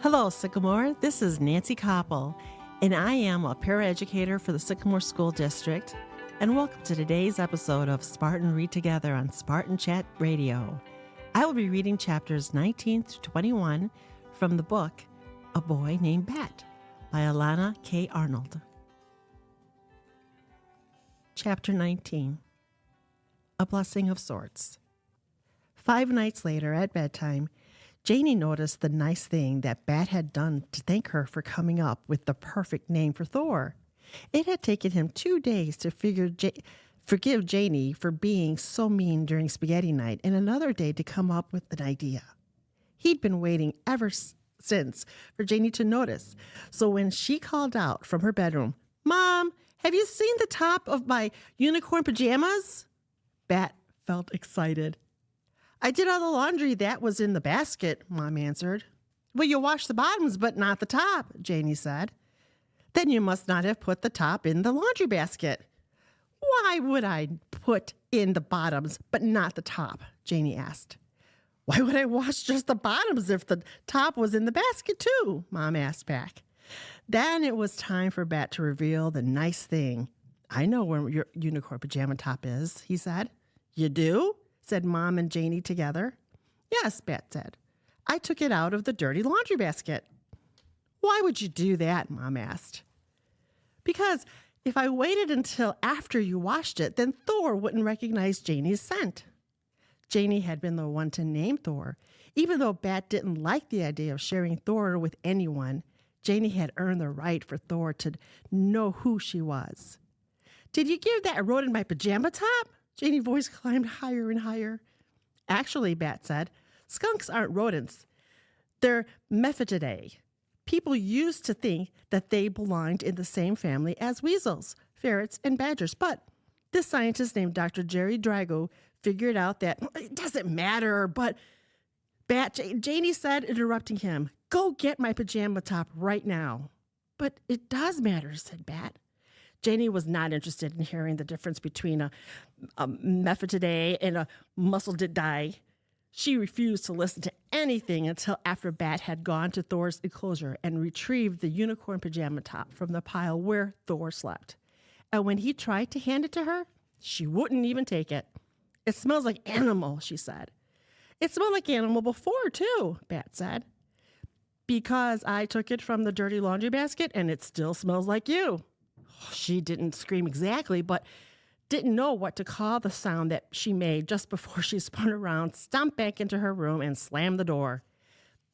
Hello, Sycamore. This is Nancy Copple, and I am a paraeducator for the Sycamore School District. And welcome to today's episode of Spartan Read Together on Spartan Chat Radio. I will be reading chapters 19 through 21 from the book A Boy Named Bat by Alana K. Arnold. Chapter 19, A Blessing of Sorts. 5 nights later at bedtime, Janie noticed the nice thing that Bat had done to thank her for coming up with the perfect name for Thor. It had taken him 2 days to forgive Janie for being so mean during spaghetti night and another day to come up with an idea. He'd been waiting ever since for Janie to notice, so when she called out from her bedroom, "Mom, have you seen the top of my unicorn pajamas?" Bat felt excited. "I did all the laundry that was in the basket," Mom answered. "Well, you washed the bottoms, but not the top," Janie said. "Then you must not have put the top in the laundry basket." "Why would I put in the bottoms, but not the top?" Janie asked. "Why would I wash just the bottoms if the top was in the basket too?" Mom asked back. Then it was time for Bat to reveal the nice thing. "I know where your unicorn pajama top is," he said. "You do?" said Mom and Janie together. "Yes," Bat said. "I took it out of the dirty laundry basket." "Why would you do that?" Mom asked. "Because if I waited until after you washed it, then Thor wouldn't recognize Janie's scent." Janie had been the one to name Thor. Even though Bat didn't like the idea of sharing Thor with anyone, Janie had earned the right for Thor to know who she was. "Did you give that rodent my pajama top?" Janie's voice climbed higher and higher. "Actually," Bat said, "skunks aren't rodents. They're Mephitidae. People used to think that they belonged in the same family as weasels, ferrets, and badgers. But this scientist named Dr. Jerry Drago figured out that it doesn't matter. But Bat, Janie said, interrupting him, "Go get my pajama top right now." "But it does matter," said Bat. Janie was not interested in hearing the difference between a Mephitidae and a Muscelidae. She refused to listen to anything until after Bat had gone to Thor's enclosure and retrieved the unicorn pajama top from the pile where Thor slept. And when he tried to hand it to her, she wouldn't even take it. "It smells like animal," she said. "It smelled like animal before, too," Bat said. "Because I took it from the dirty laundry basket and it still smells like you." She didn't scream exactly, but didn't know what to call the sound that she made just before she spun around, stomped back into her room, and slammed the door.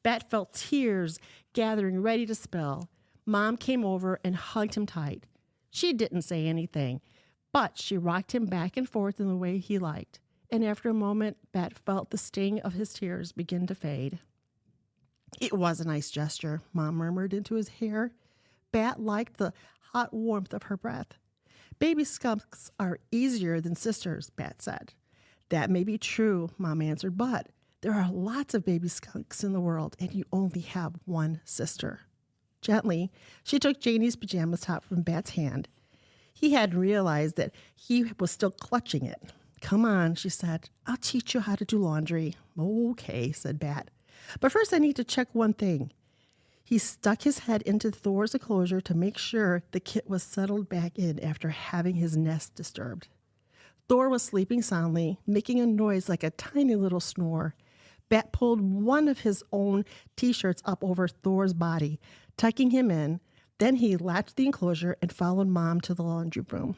Bat felt tears gathering ready to spill. Mom came over and hugged him tight. She didn't say anything, but she rocked him back and forth in the way he liked. And after a moment, Bat felt the sting of his tears begin to fade. "It was a nice gesture," Mom murmured into his hair. Bat liked the hot warmth of her breath. "Baby skunks are easier than sisters," Bat said. "That may be true," Mom answered, "but there are lots of baby skunks in the world, and you only have one sister." Gently, she took Janie's pajama top from Bat's hand. He hadn't realized that he was still clutching it. "Come on," she said. "I'll teach you how to do laundry." "Okay," said Bat. "But first I need to check one thing." He stuck his head into Thor's enclosure to make sure the kit was settled back in after having his nest disturbed. Thor was sleeping soundly, making a noise like a tiny little snore. Bat pulled one of his own T-shirts up over Thor's body, tucking him in. Then he latched the enclosure and followed Mom to the laundry room.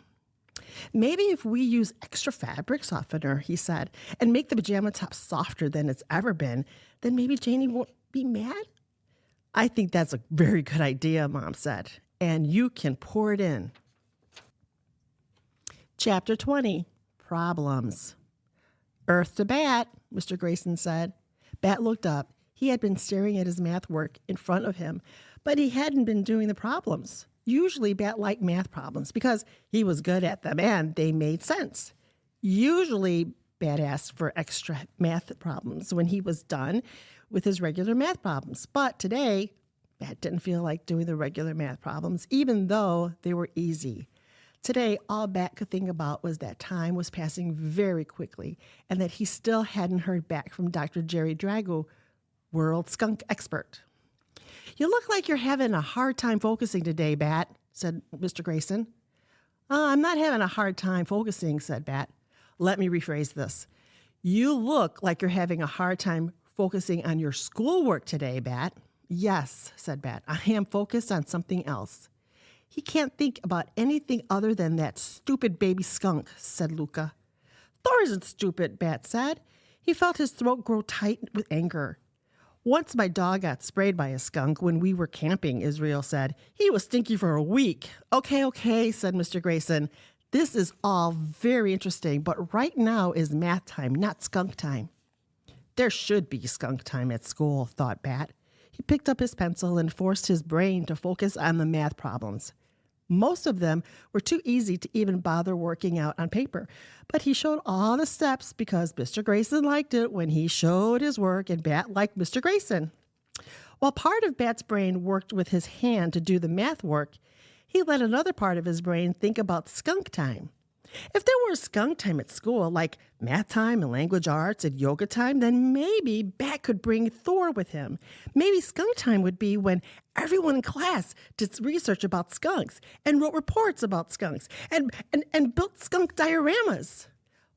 "Maybe if we use extra fabric softener," he said, "and make the pajama top softer than it's ever been, then maybe Janie won't be mad." "I think that's a very good idea," Mom said, "and you can pour it in." Chapter 20, Problems. "Earth to Bat," Mr. Grayson said. Bat looked up. He had been staring at his math work in front of him, but he hadn't been doing the problems. Usually Bat liked math problems because he was good at them and they made sense. Usually Bat asked for extra math problems when he was done with his regular math problems. But today, Bat didn't feel like doing the regular math problems, even though they were easy. Today, all Bat could think about was that time was passing very quickly and that he still hadn't heard back from Dr. Jerry Drago, world skunk expert. You look like you're having a hard time focusing today, Bat, said Mr. Grayson. I'm not having a hard time focusing, said Bat. Let me rephrase this. You look like you're having a hard time focusing on your schoolwork today, Bat. Yes, said Bat. I am focused on something else. He can't think about anything other than that stupid baby skunk, said Luca. Thor isn't stupid, Bat said. He felt his throat grow tight with anger. Once my dog got sprayed by a skunk when we were camping, Israel said. He was stinky for a week. Okay, said Mr. Grayson. This is all very interesting, but right now is math time, not skunk time. There should be skunk time at school, thought Bat. He picked up his pencil and forced his brain to focus on the math problems. Most of them were too easy to even bother working out on paper, but he showed all the steps because Mr. Grayson liked it when he showed his work and Bat liked Mr. Grayson. While part of Bat's brain worked with his hand to do the math work, he let another part of his brain think about skunk time. If there were skunk time at school, like math time and language arts and yoga time, then maybe Bat could bring Thor with him. Maybe skunk time would be when everyone in class did research about skunks and wrote reports about skunks and built skunk dioramas.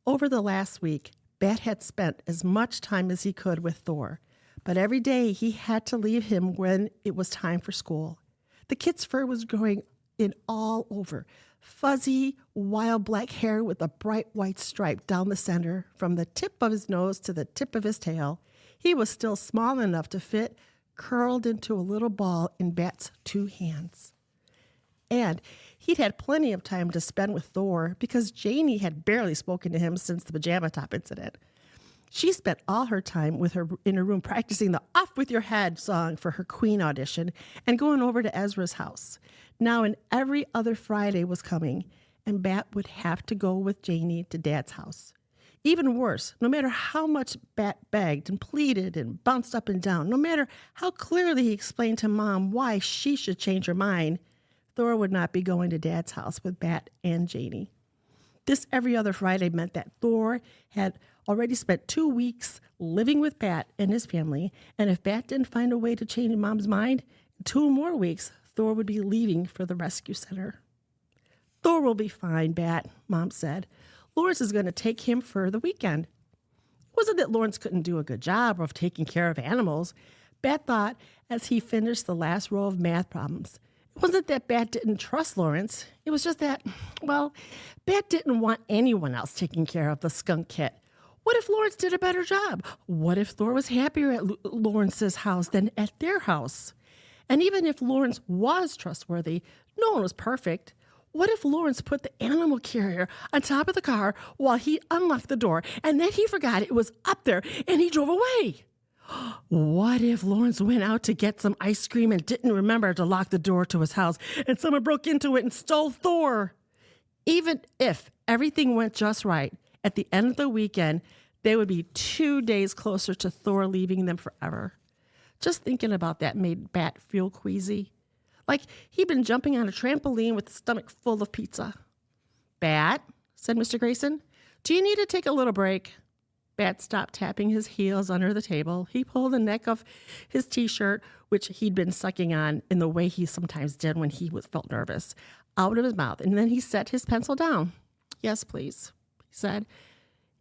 Over the last week, Bat had spent as much time as he could with Thor, but every day he had to leave him when it was time for school. The kid's fur was growing in all over. Fuzzy, wild black hair with a bright white stripe down the center, from the tip of his nose to the tip of his tail. He was still small enough to fit, curled into a little ball in Bat's 2 hands. And he'd had plenty of time to spend with Thor because Janie had barely spoken to him since the pajama top incident. She spent all her time in her room practicing the Off With Your Head song for her Queen audition and going over to Ezra's house. Now and every other Friday was coming, and Bat would have to go with Janie to Dad's house. Even worse, no matter how much Bat begged and pleaded and bounced up and down, no matter how clearly he explained to Mom why she should change her mind, Thor would not be going to Dad's house with Bat and Janie. This every other Friday meant that Thor had already spent 2 weeks living with Bat and his family, and if Bat didn't find a way to change Mom's mind, in 2 more weeks, Thor would be leaving for the rescue center. Thor will be fine, Bat, Mom said. Lawrence is going to take him for the weekend. It wasn't that Lawrence couldn't do a good job of taking care of animals. Bat thought as he finished the last row of math problems. It wasn't that Bat didn't trust Lawrence. It was just that, well, Bat didn't want anyone else taking care of the skunk kit. What if Lawrence did a better job? What if Thor was happier at Lawrence's house than at their house? And even if Lawrence was trustworthy, no one was perfect. What if Lawrence put the animal carrier on top of the car while he unlocked the door, and then he forgot it was up there and he drove away? What if Lawrence went out to get some ice cream and didn't remember to lock the door to his house, and someone broke into it and stole Thor? Even if everything went just right, at the end of the weekend, they would be 2 days closer to Thor leaving them forever. Just thinking about that made Bat feel queasy. Like he'd been jumping on a trampoline with a stomach full of pizza. Bat, said Mr. Grayson, do you need to take a little break? Bat stopped tapping his heels under the table. He pulled the neck of his T-shirt, which he'd been sucking on in the way he sometimes did when he felt nervous, out of his mouth, and then he set his pencil down. Yes, please, he said.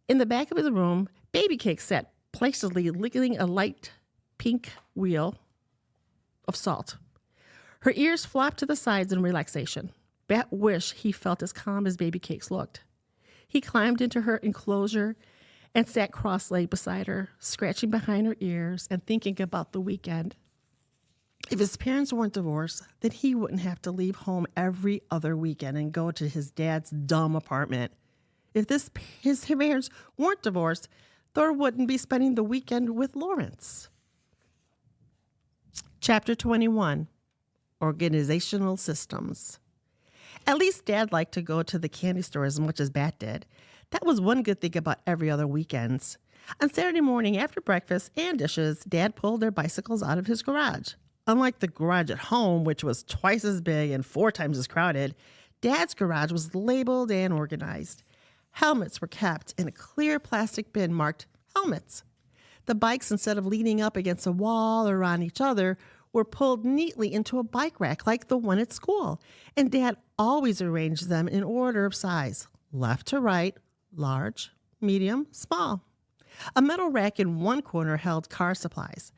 In the back of the room, Baby Cake sat placidly licking a light pink wheel of salt. Her ears flopped to the sides in relaxation. Bat wished he felt as calm as Baby Cakes looked. He climbed into her enclosure and sat cross-legged beside her, scratching behind her ears and thinking about the weekend. If his parents weren't divorced, then he wouldn't have to leave home every other weekend and go to his dad's dumb apartment. If his parents weren't divorced, Thor wouldn't be spending the weekend with Lawrence. Chapter 21. Organizational Systems. At least Dad liked to go to the candy store as much as Bat did. That was one good thing about every other weekends. On Saturday morning after breakfast and dishes, Dad pulled their bicycles out of his garage. Unlike the garage at home, which was twice as big and 4 times as crowded, Dad's garage was labeled and organized. Helmets were kept in a clear plastic bin marked helmets. The bikes, instead of leaning up against a wall or on each other, were pulled neatly into a bike rack like the one at school, and Dad always arranged them in order of size, left to right, large, medium, small. A metal rack in one corner held car supplies,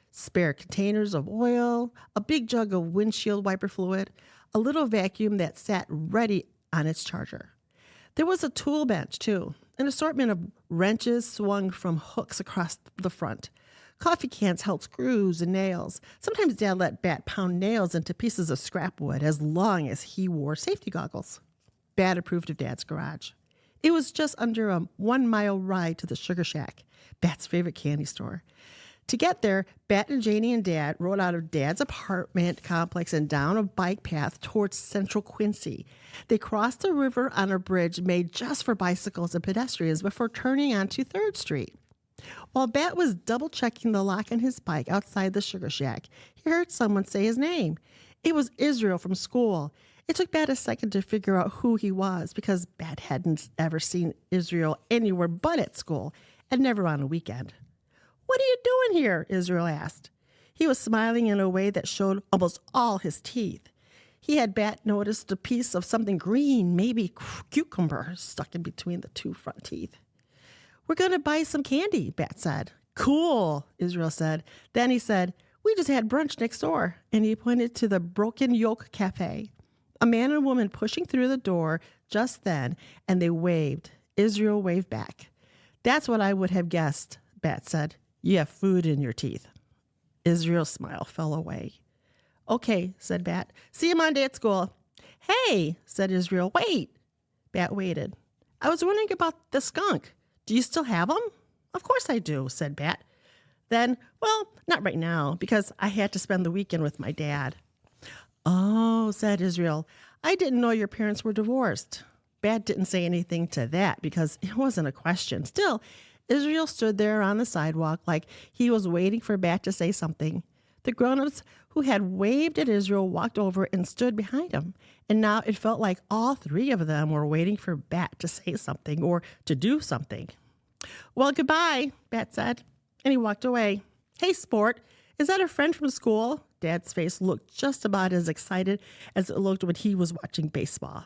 spare containers of oil, a big jug of windshield wiper fluid, a little vacuum that sat ready on its charger. There was a tool bench, too. An assortment of wrenches swung from hooks across the front. Coffee cans held screws and nails. Sometimes Dad let Bat pound nails into pieces of scrap wood as long as he wore safety goggles. Bat approved of Dad's garage. It was just under a 1-mile ride to the Sugar Shack, Bat's favorite candy store. To get there, Bat and Janie and Dad rode out of Dad's apartment complex and down a bike path towards Central Quincy. They crossed the river on a bridge made just for bicycles and pedestrians before turning onto 3rd Street. While Bat was double-checking the lock on his bike outside the Sugar Shack, he heard someone say his name. It was Israel from school. It took Bat a second to figure out who he was because Bat hadn't ever seen Israel anywhere but at school and never on a weekend. "What are you doing here?" Israel asked. He was smiling in a way that showed almost all his teeth. He had Bat noticed a piece of something green, maybe cucumber, stuck in between the 2 front teeth. "We're going to buy some candy," Bat said. "Cool," Israel said. Then he said, "We just had brunch next door," and he pointed to the Broken Yoke Cafe. A man and woman pushing through the door just then, and they waved. Israel waved back. "That's what I would have guessed," Bat said. "You have food in your teeth." Israel's smile fell away. "Okay," said Bat. "See you Monday at school." "Hey," said Israel. "Wait." Bat waited. "I was wondering about the skunk. Do you still have them?" "Of course I do," said Bat. Then, "Well, not right now, because I had to spend the weekend with my dad." "Oh," said Israel. "I didn't know your parents were divorced." Bat didn't say anything to that because it wasn't a question. Still, Israel stood there on the sidewalk like he was waiting for Bat to say something. The grown-ups who had waved at Israel walked over and stood behind him, and now it felt like all 3 of them were waiting for Bat to say something or to do something. "Well, goodbye," Bat said, and he walked away. "Hey, Sport, is that a friend from school?" Dad's face looked just about as excited as it looked when he was watching baseball.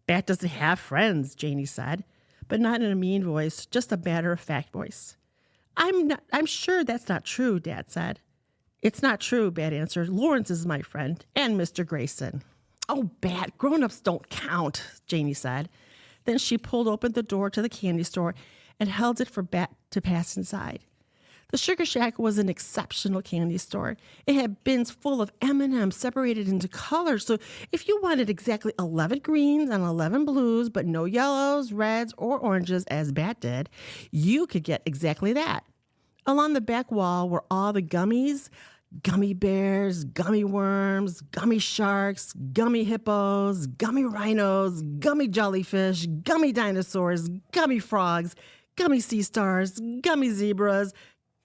"Bat doesn't have friends," Janie said, but not in a mean voice, just a matter-of-fact voice. I'm sure that's not true," Dad said. "It's not true," Bat answered. "Lawrence is my friend, and Mr. Grayson." "Oh, Bat, grown-ups don't count," Janie said. Then she pulled open the door to the candy store and held it for Bat to pass inside. The Sugar Shack was an exceptional candy store. It had bins full of M&Ms separated into colors, so if you wanted exactly 11 greens and 11 blues, but no yellows, reds, or oranges, as Bat did, you could get exactly that. Along the back wall were all the gummies, gummy bears, gummy worms, gummy sharks, gummy hippos, gummy rhinos, gummy jellyfish, gummy dinosaurs, gummy frogs, gummy sea stars, gummy zebras,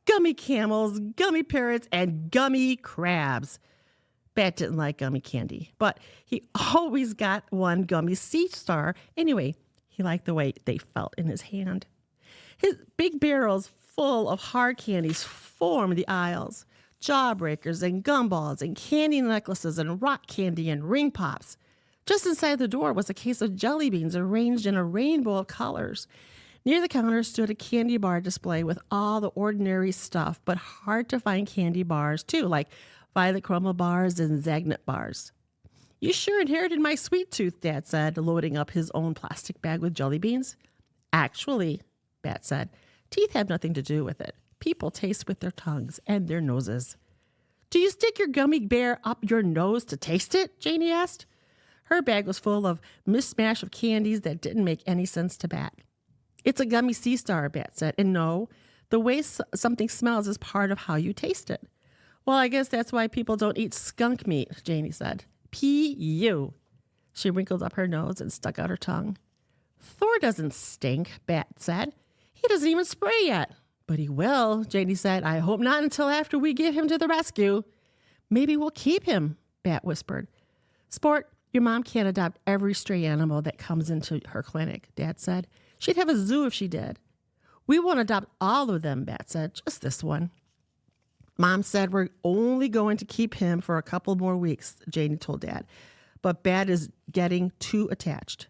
gummy camels, gummy parrots, and gummy crabs. Bat didn't like gummy candy, but he always got one gummy sea star. Anyway, he liked the way they felt in his hand. His big barrels full of hard candies formed the aisles. Jawbreakers and gumballs and candy necklaces and rock candy and ring pops. Just inside the door was a case of jelly beans arranged in a rainbow of colors. Near the counter stood a candy bar display with all the ordinary stuff, but hard-to-find candy bars, too, like Violet Crumble bars and Zagnut bars. "You sure inherited my sweet tooth," Dad said, loading up his own plastic bag with jelly beans. "Actually," Bat said, "teeth have nothing to do with it. People taste with their tongues and their noses." "Do you stick your gummy bear up your nose to taste it?" Janie asked. Her bag was full of mishmash of candies that didn't make any sense to Bat. "It's a gummy sea star," Bat said, "and no, the way something smells is part of how you taste it." "Well, I guess that's why people don't eat skunk meat," Janie said. "P.U." She wrinkled up her nose and stuck out her tongue. "Thor doesn't stink," Bat said. "He doesn't even spray yet." "But he will," Janie said. "I hope not until after we get him to the rescue." "Maybe we'll keep him," Bat whispered. "Sport, your mom can't adopt every stray animal that comes into her clinic," Dad said. "She'd have a zoo if she did." "We won't adopt all of them," Bat said, "just this one." Mom said we're only going to keep him for a couple more weeks, Janie told Dad. But Bat is getting too attached.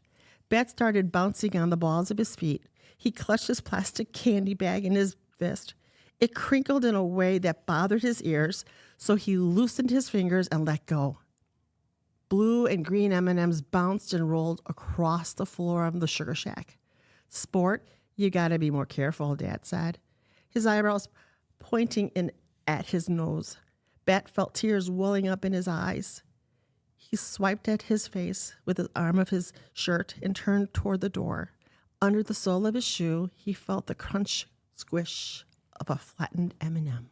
Bat started bouncing on the balls of his feet. He clutched his plastic candy bag in his fist. It crinkled in a way that bothered his ears, so he loosened his fingers and let go. Blue and green M&Ms bounced and rolled across the floor of the sugar shack. Sport, you gotta be more careful, Dad said, his eyebrows pointing in at his nose. Bat felt tears welling up in his eyes. He swiped at his face with the arm of his shirt and turned toward the door. Under the sole of his shoe, he felt the crunch, squish of a flattened M&M.